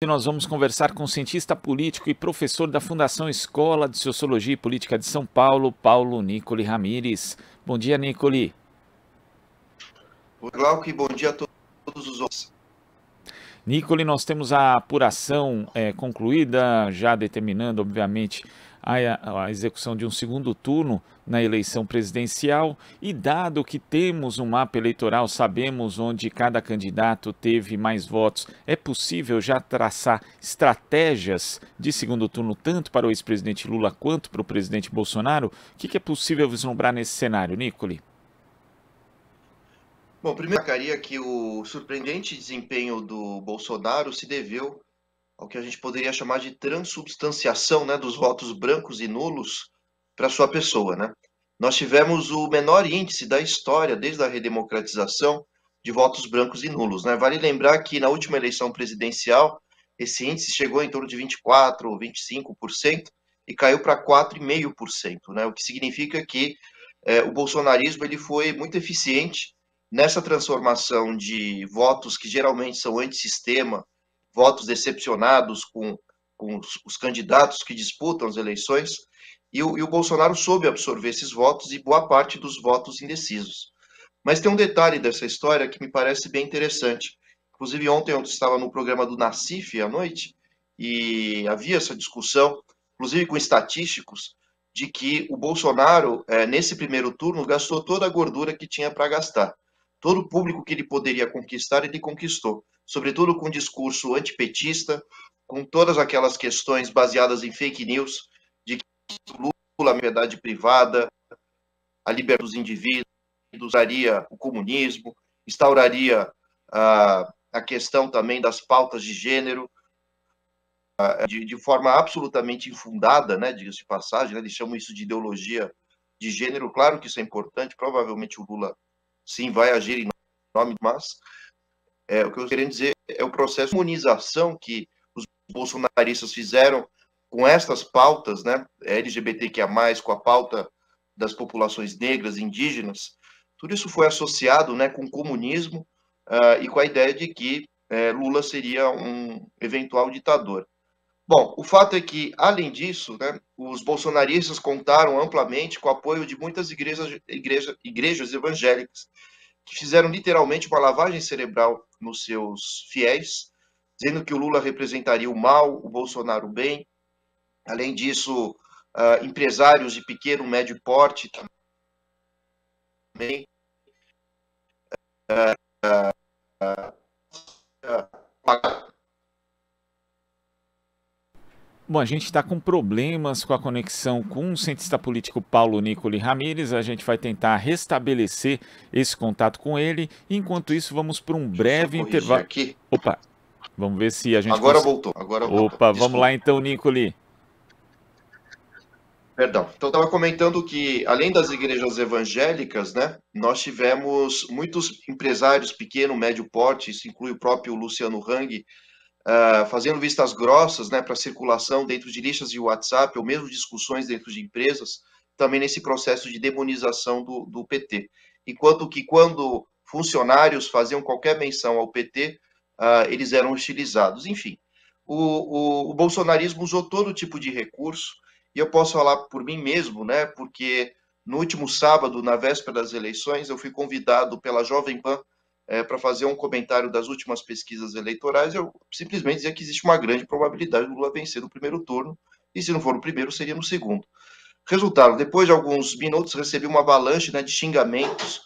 Nós vamos conversar com o cientista político e professor da Fundação Escola de Sociologia e Política de São Paulo, Paulo Nicoli Ramires. Bom dia, Nicoli. Oi, Glauco, e bom dia a todos os outros. Nicoli, nós temos a apuração concluída, já determinando, obviamente, a execução de um segundo turno na eleição presidencial, e dado que temos um mapa eleitoral, sabemos onde cada candidato teve mais votos, é possível já traçar estratégias de segundo turno tanto para o ex-presidente Lula quanto para o presidente Bolsonaro? O que é possível vislumbrar nesse cenário, Nicoli? Bom, primeiro eu destacaria que o surpreendente desempenho do Bolsonaro se deveu ao que a gente poderia chamar de transubstanciação, né, dos votos brancos e nulos para sua pessoa, né? Nós tivemos o menor índice da história, desde a redemocratização, de votos brancos e nulos, né? Vale lembrar que na última eleição presidencial, esse índice chegou em torno de 24% ou 25% e caiu para 4,5%, né? O que significa que o bolsonarismo ele foi muito eficiente nessa transformação de votos que geralmente são antissistema, votos decepcionados com os candidatos que disputam as eleições, e o Bolsonaro soube absorver esses votos e boa parte dos votos indecisos. Mas tem um detalhe dessa história que me parece bem interessante. Inclusive, ontem eu estava no programa do Nassif à noite, e havia essa discussão, inclusive com estatísticos, de que o Bolsonaro, nesse primeiro turno, gastou toda a gordura que tinha para gastar. Todo o público que ele poderia conquistar, ele conquistou. Sobretudo com discurso antipetista, com todas aquelas questões baseadas em fake news, de que Lula, a liberdade privada, a liberdade dos indivíduos, instauraria o comunismo, instauraria a questão também das pautas de gênero, de forma absolutamente infundada, né, diga-se de passagem, né, eles chamam isso de ideologia de gênero. Claro que isso é importante, provavelmente o Lula sim vai agir em nome, mas o que eu estou querendo dizer é o processo de imunização que os bolsonaristas fizeram com estas pautas, né, LGBTQIA+, com a pauta das populações negras, indígenas. Tudo isso foi associado, né, com o comunismo e com a ideia de que Lula seria um eventual ditador. Bom, o fato é que, além disso, né, os bolsonaristas contaram amplamente com o apoio de muitas igrejas evangélicas, que fizeram literalmente uma lavagem cerebral nos seus fiéis, dizendo que o Lula representaria o mal, o Bolsonaro o bem. Além disso, empresários de pequeno e médio porte também Bom, a gente está com problemas com a conexão com o cientista político Paulo Nicoli Ramires. A gente vai tentar restabelecer esse contato com ele. Enquanto isso, vamos para um breve intervalo. Aqui. Opa, vamos ver se a gente Agora voltou. Opa, vamos lá então, Nicoli. Perdão. Então, eu estava comentando que, além das igrejas evangélicas, né, nós tivemos muitos empresários pequeno, médio porte, isso inclui o próprio Luciano Hang, fazendo vistas grossas, né, para circulação dentro de listas de WhatsApp, ou mesmo discussões dentro de empresas, também nesse processo de demonização do PT. Enquanto que, quando funcionários faziam qualquer menção ao PT, eles eram hostilizados. Enfim, o bolsonarismo usou todo tipo de recurso, e eu posso falar por mim mesmo, né, porque no último sábado, na véspera das eleições, eu fui convidado pela Jovem Pan para fazer um comentário das últimas pesquisas eleitorais. Eu simplesmente dizia que existe uma grande probabilidade do Lula vencer no primeiro turno, e se não for no primeiro, seria no segundo. Resultado, depois de alguns minutos, recebi uma avalanche, né, de xingamentos,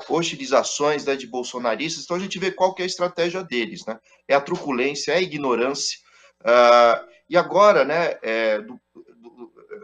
hostilizações, né, de bolsonaristas. Então a gente vê qual que é a estratégia deles, né? É a truculência, é a ignorância. E agora, né,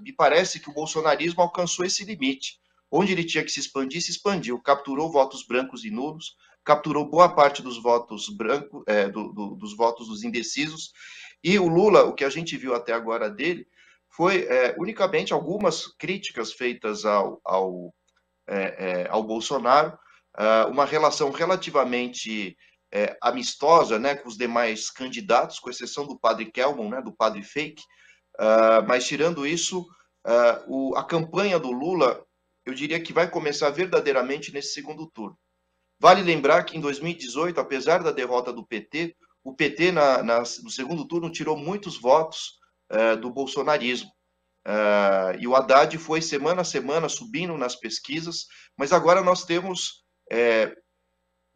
me parece que o bolsonarismo alcançou esse limite. Onde ele tinha que se expandir, se expandiu. Capturou votos brancos e nulos, capturou boa parte dos votos brancos, dos votos dos indecisos. E o Lula, o que a gente viu até agora dele, foi unicamente algumas críticas feitas ao Bolsonaro, uma relação relativamente amistosa, né, com os demais candidatos, com exceção do padre Kelmon, né, do padre Fake. Mas tirando isso, a campanha do Lula, eu diria que vai começar verdadeiramente nesse segundo turno. Vale lembrar que em 2018, apesar da derrota do PT, o PT, no segundo turno, tirou muitos votos do bolsonarismo. E o Haddad foi semana a semana subindo nas pesquisas, mas agora nós temos,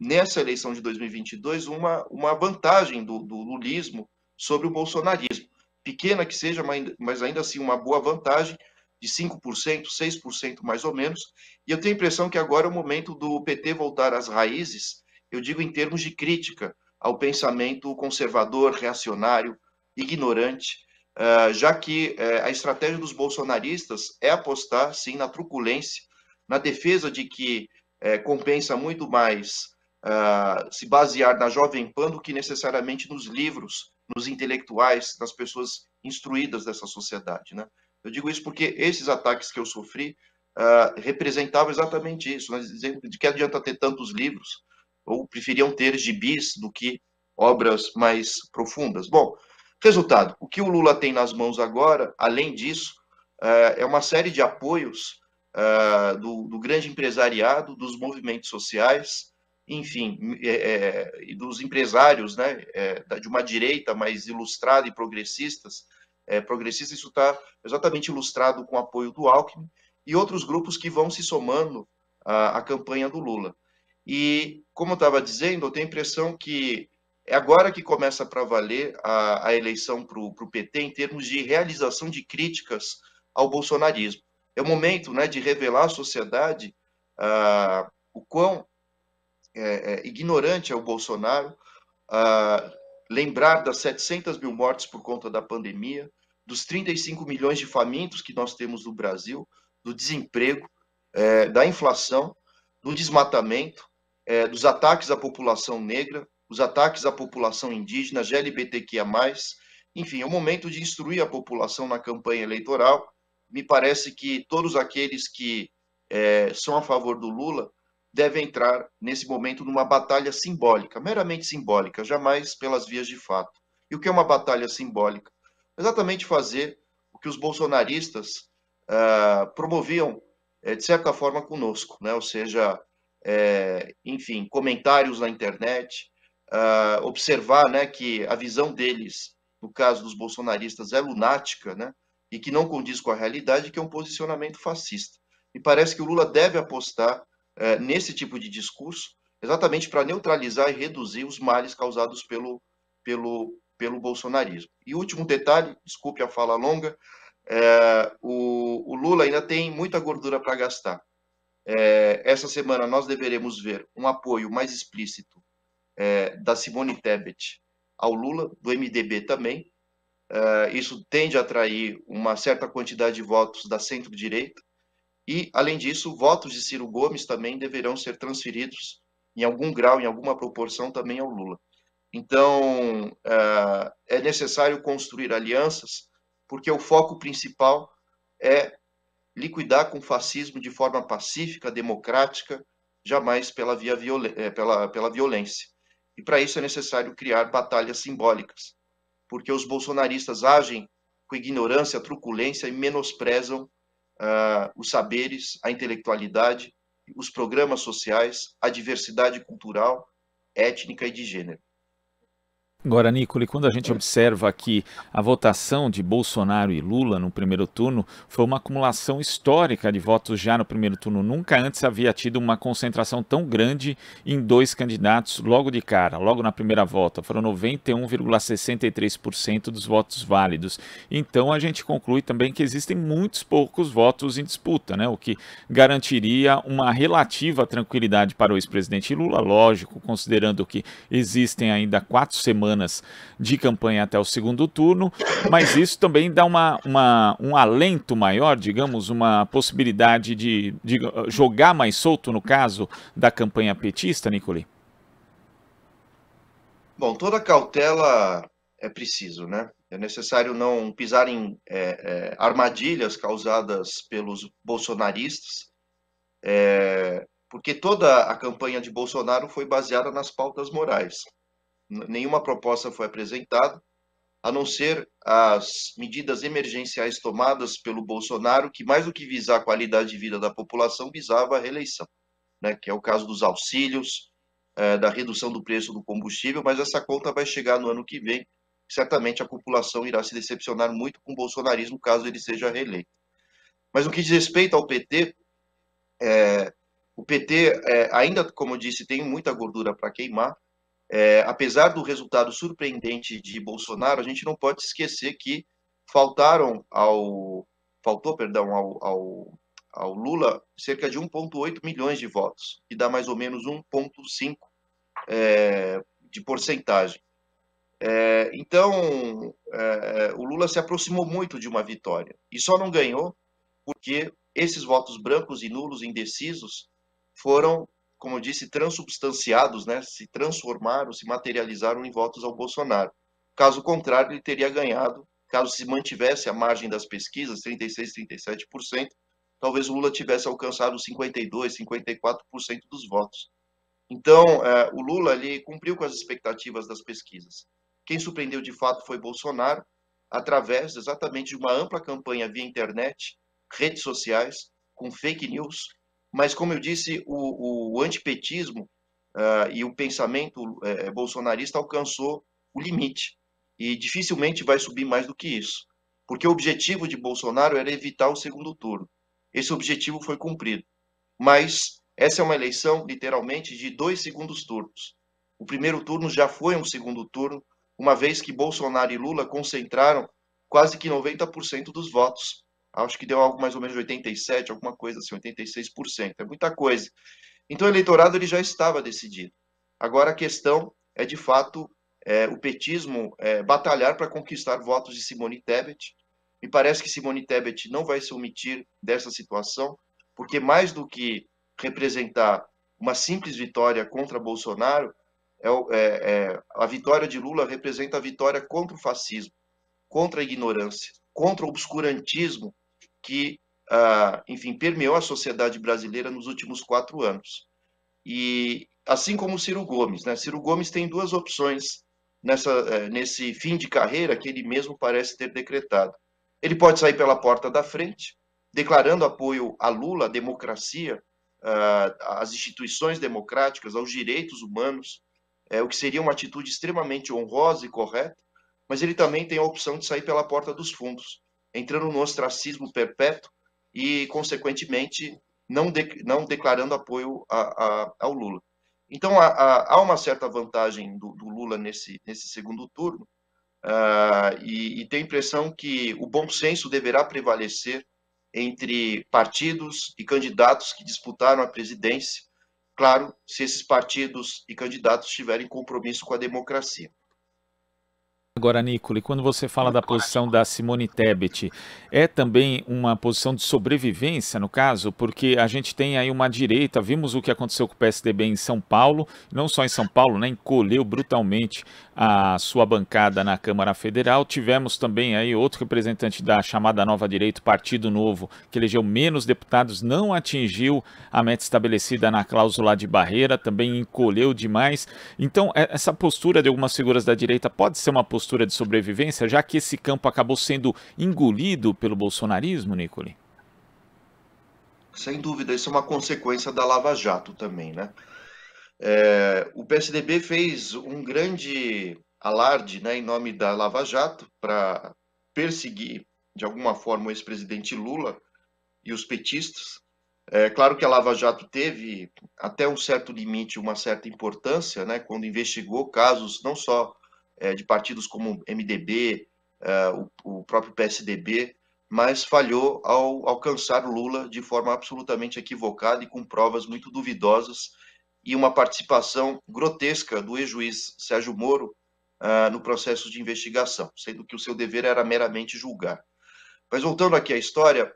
nessa eleição de 2022, uma vantagem do lulismo sobre o bolsonarismo. Pequena que seja, mas ainda assim uma boa vantagem, de 5%, 6% mais ou menos. E eu tenho a impressão que agora é o momento do PT voltar às raízes, eu digo em termos de crítica ao pensamento conservador, reacionário, ignorante, já que a estratégia dos bolsonaristas é apostar, sim, na truculência, na defesa de que compensa muito mais se basear na Jovem Pan do que necessariamente nos livros, nos intelectuais, nas pessoas instruídas dessa sociedade, né? Eu digo isso porque esses ataques que eu sofri representavam exatamente isso, né? Dizendo de que adianta ter tantos livros, ou preferiam ter gibis do que obras mais profundas. Bom, resultado, o que o Lula tem nas mãos agora, além disso, é uma série de apoios do grande empresariado, dos movimentos sociais, enfim, dos empresários, né, de uma direita mais ilustrada e progressistas, isso está exatamente ilustrado com o apoio do Alckmin e outros grupos que vão se somando à campanha do Lula. E, como eu estava dizendo, eu tenho a impressão que é agora que começa para valer a eleição para o PT em termos de realização de críticas ao bolsonarismo. É o momento, né, de revelar à sociedade o quão ignorante é o Bolsonaro, lembrar das 700 mil mortes por conta da pandemia, dos 35 milhões de famintos que nós temos no Brasil, do desemprego, da inflação, do desmatamento, dos ataques à população negra, os ataques à população indígena, LGBTQIA+. Enfim, é o momento de instruir a população na campanha eleitoral. Me parece que todos aqueles que são a favor do Lula devem entrar, nesse momento, numa batalha simbólica, meramente simbólica, jamais pelas vias de fato. E o que é uma batalha simbólica? Exatamente fazer o que os bolsonaristas promoviam, de certa forma, conosco, né? Ou seja, enfim, comentários na internet, observar, né, que a visão deles, no caso dos bolsonaristas, é lunática, né, e que não condiz com a realidade, que é um posicionamento fascista. E parece que o Lula deve apostar nesse tipo de discurso, exatamente para neutralizar e reduzir os males causados pelo bolsonarismo. E último detalhe, desculpe a fala longa, o Lula ainda tem muita gordura para gastar. Essa semana nós deveremos ver um apoio mais explícito da Simone Tebet ao Lula, do MDB também. Isso tende a atrair uma certa quantidade de votos da centro-direita. E, além disso, votos de Ciro Gomes também deverão ser transferidos, em algum grau, em alguma proporção, também ao Lula. Então, é necessário construir alianças, porque o foco principal é liquidar com o fascismo de forma pacífica, democrática, jamais pela violência. E, para isso, é necessário criar batalhas simbólicas, porque os bolsonaristas agem com ignorância, truculência e menosprezam os saberes, a intelectualidade, os programas sociais, a diversidade cultural, étnica e de gênero. Agora, Nicole, quando a gente observa aqui a votação de Bolsonaro e Lula no primeiro turno, foi uma acumulação histórica de votos já no primeiro turno. Nunca antes havia tido uma concentração tão grande em dois candidatos logo de cara, logo na primeira volta. Foram 91,63% dos votos válidos. Então, a gente conclui também que existem muitos poucos votos em disputa, né? O que garantiria uma relativa tranquilidade para o ex-presidente Lula, lógico, considerando que existem ainda 4 semanas de campanha até o segundo turno, mas isso também dá um alento maior, digamos, uma possibilidade de jogar mais solto no caso da campanha petista, Nicole? Bom, toda cautela é preciso, né? É necessário não pisar em armadilhas causadas pelos bolsonaristas, porque toda a campanha de Bolsonaro foi baseada nas pautas morais. Nenhuma proposta foi apresentada, a não ser as medidas emergenciais tomadas pelo Bolsonaro, que mais do que visar a qualidade de vida da população, visava a reeleição, né? Que é o caso dos auxílios, da redução do preço do combustível, mas essa conta vai chegar no ano que vem. Certamente a população irá se decepcionar muito com o bolsonarismo caso ele seja reeleito. Mas no que diz respeito ao PT, o PT ainda, como eu disse, tem muita gordura para queimar. Apesar do resultado surpreendente de Bolsonaro, a gente não pode esquecer que faltou, perdão, ao Lula cerca de 1,8 milhões de votos, que dá mais ou menos 1,5 de porcentagem. Então, o Lula se aproximou muito de uma vitória e só não ganhou porque esses votos brancos e nulos indecisos foram, como eu disse, transubstanciados, né? Se transformaram, se materializaram em votos ao Bolsonaro. Caso contrário, ele teria ganhado, caso se mantivesse a margem das pesquisas, 36%, 37%, talvez o Lula tivesse alcançado 52%, 54% dos votos. Então, o Lula ele cumpriu com as expectativas das pesquisas. Quem surpreendeu de fato foi Bolsonaro, através exatamente de uma ampla campanha via internet, redes sociais, com fake news. Mas, como eu disse, o antipetismo e o pensamento bolsonarista alcançou o limite. E dificilmente vai subir mais do que isso. Porque o objetivo de Bolsonaro era evitar o segundo turno. Esse objetivo foi cumprido. Mas essa é uma eleição, literalmente, de 2 segundos turnos. O primeiro turno já foi um segundo turno, uma vez que Bolsonaro e Lula concentraram quase que 90% dos votos. Acho que deu algo mais ou menos 87%, alguma coisa assim, 86%. É muita coisa. Então o eleitorado ele já estava decidido. Agora a questão é, de fato, o petismo batalhar para conquistar votos de Simone Tebet. Me parece que Simone Tebet não vai se omitir dessa situação, porque mais do que representar uma simples vitória contra Bolsonaro, a vitória de Lula representa a vitória contra o fascismo, contra a ignorância, contra o obscurantismo que, enfim, permeou a sociedade brasileira nos últimos 4 anos. E assim como o Ciro Gomes, né? Ciro Gomes tem 2 opções nesse fim de carreira que ele mesmo parece ter decretado. Ele pode sair pela porta da frente, declarando apoio a Lula, à democracia, às instituições democráticas, aos direitos humanos, o que seria uma atitude extremamente honrosa e correta, mas ele também tem a opção de sair pela porta dos fundos, entrando no ostracismo perpétuo e, consequentemente, não declarando apoio ao Lula. Então, há uma certa vantagem do Lula nesse segundo turno, e tenho a impressão que o bom senso deverá prevalecer entre partidos e candidatos que disputaram a presidência, claro, se esses partidos e candidatos tiverem compromisso com a democracia. Agora, Nicole, quando você fala da posição da Simone Tebet, é também uma posição de sobrevivência, no caso? Porque a gente tem aí uma direita, vimos o que aconteceu com o PSDB em São Paulo, não só em São Paulo, né, encolheu brutalmente a sua bancada na Câmara Federal. Tivemos também aí outro representante da chamada Nova Direita, Partido Novo, que elegeu menos deputados, não atingiu a meta estabelecida na cláusula de barreira, também encolheu demais. Então, essa postura de algumas figuras da direita pode ser uma postura de sobrevivência, já que esse campo acabou sendo engolido pelo bolsonarismo, Nicole? Sem dúvida, isso é uma consequência da Lava Jato também, né? O PSDB fez um grande alarde, né, em nome da Lava Jato para perseguir, de alguma forma, o ex-presidente Lula e os petistas. É claro que a Lava Jato teve, até um certo limite, uma certa importância, né, quando investigou casos não só de partidos como MDB, o próprio PSDB, mas falhou ao alcançar Lula de forma absolutamente equivocada e com provas muito duvidosas e uma participação grotesca do ex-juiz Sérgio Moro no processo de investigação, sendo que o seu dever era meramente julgar. Mas voltando aqui à história,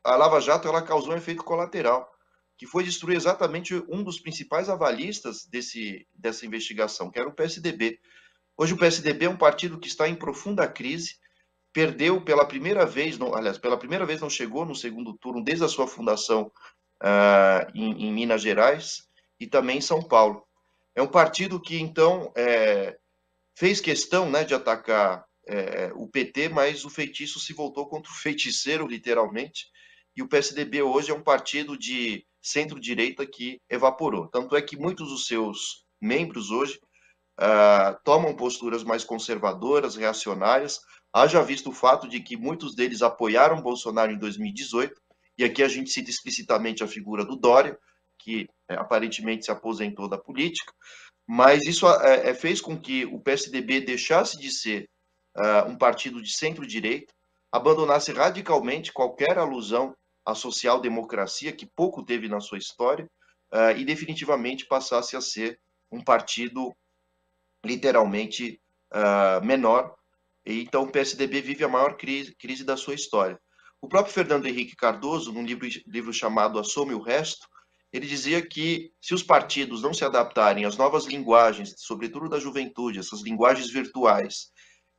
a Lava Jato ela causou um efeito colateral, que foi destruir exatamente um dos principais avalistas dessa investigação, que era o PSDB. Hoje o PSDB é um partido que está em profunda crise, perdeu pela primeira vez, pela primeira vez não chegou no segundo turno desde a sua fundação em Minas Gerais e também em São Paulo. É um partido que, então, fez questão, né, de atacar o PT, mas o feitiço se voltou contra o feiticeiro, literalmente, e o PSDB hoje é um partido de centro-direita que evaporou. Tanto é que muitos dos seus membros hoje tomam posturas mais conservadoras, reacionárias. Haja visto o fato de que muitos deles apoiaram Bolsonaro em 2018, e aqui a gente cita explicitamente a figura do Dória, que aparentemente se aposentou da política, mas isso fez com que o PSDB deixasse de ser um partido de centro-direita, abandonasse radicalmente qualquer alusão à social-democracia, que pouco teve na sua história, e definitivamente passasse a ser um partido literalmente menor. E então o PSDB vive a maior crise da sua história. O próprio Fernando Henrique Cardoso, num livro chamado Assome o Resto, ele dizia que se os partidos não se adaptarem às novas linguagens, sobretudo da juventude, essas linguagens virtuais,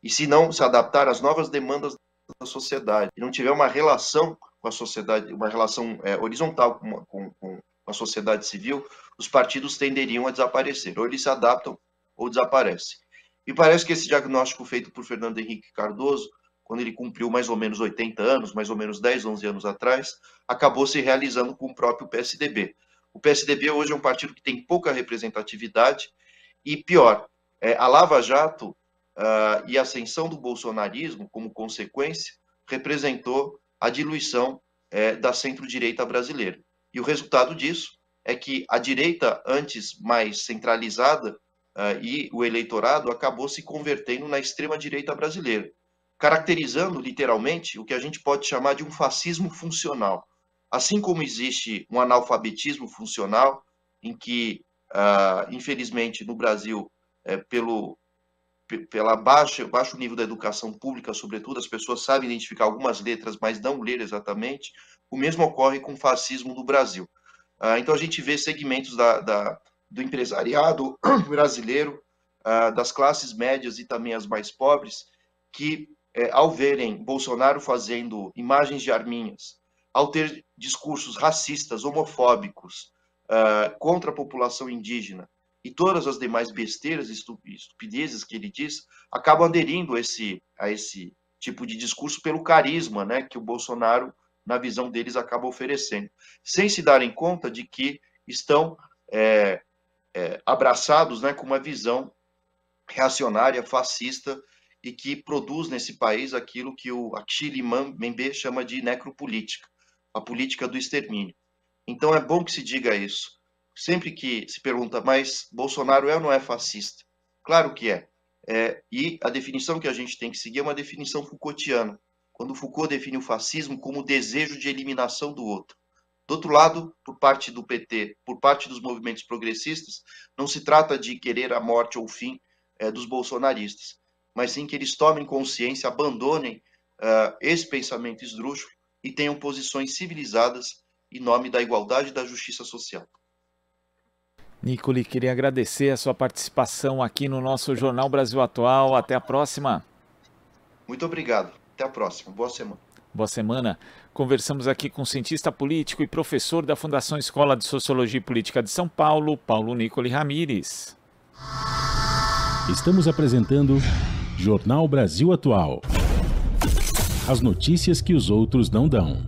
e se não se adaptar às novas demandas da sociedade, e não tiver uma relação com a sociedade, uma relação horizontal com a sociedade civil, os partidos tenderiam a desaparecer. Ou eles se adaptam ou desaparecem. E parece que esse diagnóstico feito por Fernando Henrique Cardoso, quando ele cumpriu mais ou menos 80 anos, mais ou menos 10, 11 anos atrás, acabou se realizando com o próprio PSDB. O PSDB hoje é um partido que tem pouca representatividade e, pior, a Lava Jato e a ascensão do bolsonarismo, como consequência, representou a diluição da centro-direita brasileira. E o resultado disso é que a direita, antes mais centralizada, e o eleitorado acabou se convertendo na extrema-direita brasileira, caracterizando literalmente o que a gente pode chamar de um fascismo funcional. Assim como existe um analfabetismo funcional, em que, infelizmente, no Brasil, pela baixo nível da educação pública, sobretudo, as pessoas sabem identificar algumas letras, mas não ler exatamente, o mesmo ocorre com o fascismo no Brasil. Então a gente vê segmentos do empresariado brasileiro, das classes médias e também as mais pobres, que, ao verem Bolsonaro fazendo imagens de arminhas, ao ter discursos racistas, homofóbicos, contra a população indígena, e todas as demais besteiras e estupidezes que ele diz, acabam aderindo a esse tipo de discurso pelo carisma, né, que o Bolsonaro, na visão deles, acaba oferecendo, sem se darem conta de que estão abraçados, né, com uma visão reacionária, fascista, e que produz nesse país aquilo que o Achille Mbembe chama de necropolítica, a política do extermínio. Então é bom que se diga isso. Sempre que se pergunta, mas Bolsonaro é ou não é fascista? Claro que é. E a definição que a gente tem que seguir é uma definição Foucaultiana, quando Foucault define o fascismo como o desejo de eliminação do outro. Do outro lado, por parte do PT, por parte dos movimentos progressistas, não se trata de querer a morte ou o fim dos bolsonaristas, mas sim que eles tomem consciência, abandonem esse pensamento esdrúxulo e tenham posições civilizadas em nome da igualdade e da justiça social. Nicoli, queria agradecer a sua participação aqui no nosso Jornal Brasil Atual. Até a próxima. Muito obrigado. Até a próxima. Boa semana. Boa semana. Conversamos aqui com o cientista político e professor da Fundação Escola de Sociologia e Política de São Paulo, Paulo Nicoli Ramires. Estamos apresentando Jornal Brasil Atual. As notícias que os outros não dão.